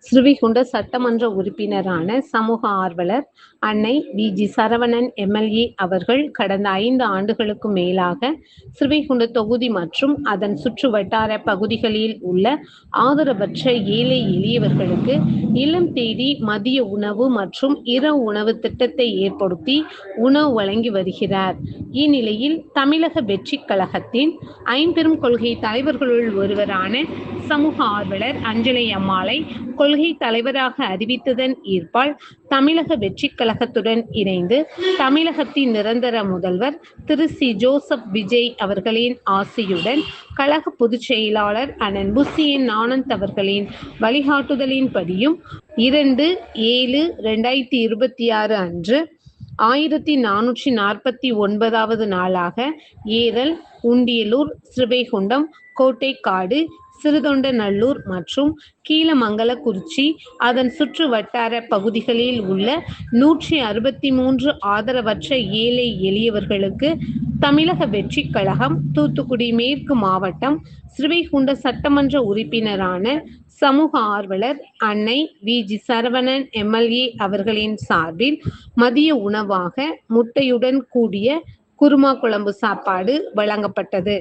ஸ்ரீவைகுண்ட சட்டமன்ற உறுப்பினரான சமூக ஆர்வலர் அன்னை வி.ஜி. சரவணன் எம்.எல்.ஏ. அவர்கள் கடந்த 5 ஆண்டுகளுக்கு மேலாக ஸ்ரீவைகுண்ட தொகுதி மற்றும் அதன் சுற்று வட்டார பகுதிகளில் உள்ள ஆதரவற்ற ஏழை எளியவர்களுக்கு இல்லம் தேடி மதிய உணவு மற்றும் இரவு உணவு திட்டத்தை ஏற்படுத்தி உணவு வழங்கி வருகிறார். இந்நிலையில் தமிழக வெற்றிக் கழகத்தின் ஐம்பெரும் கொள்கை தலைவர்களுள் ஒருவரான சமூக ஆர்வலர் அஞ்சலை அம்மாளை கொள்கை தலைவராக அறிவித்ததன் ஈர்ப்பால் தமிழக வெற்றிக் கழகத்துடன் இணைந்து தமிழகத்தின் நிரந்தர முதல்வர் திரு சி. ஜோசப் விஜய் அவர்களின் ஆசியுடன் கழக பொதுச் செயலாளர் அண்ணன் புசியன் ஆனந்த் அவர்களின் வழிகாட்டுதலின்படியும் 2/7/2026 அன்று 1449வது நாளாக ஏரல், உண்டியலூர், ஸ்ரீவைகுண்டம், கோட்டைக்காடு, சிறுதொண்டநல்லூர் மற்றும் கீழமங்கலக்குறிச்சி அதன் சுற்று வட்டார பகுதிகளில் உள்ள 163 ஆதரவற்ற ஏழை எளியவர்களுக்கு தமிழக வெற்றிக் கழகம் தூத்துக்குடி மேற்கு மாவட்டம் ஸ்ரீவைகுண்ட சட்டமன்ற உறுப்பினரான சமூக ஆர்வலர் அன்னை வி.ஜி. சரவணன் எம்.எல்.ஏ. அவர்களின் சார்பில் மதிய உணவாக முட்டையுடன் கூடிய குருமா குழம்பு சாப்பாடு வழங்கப்பட்டது.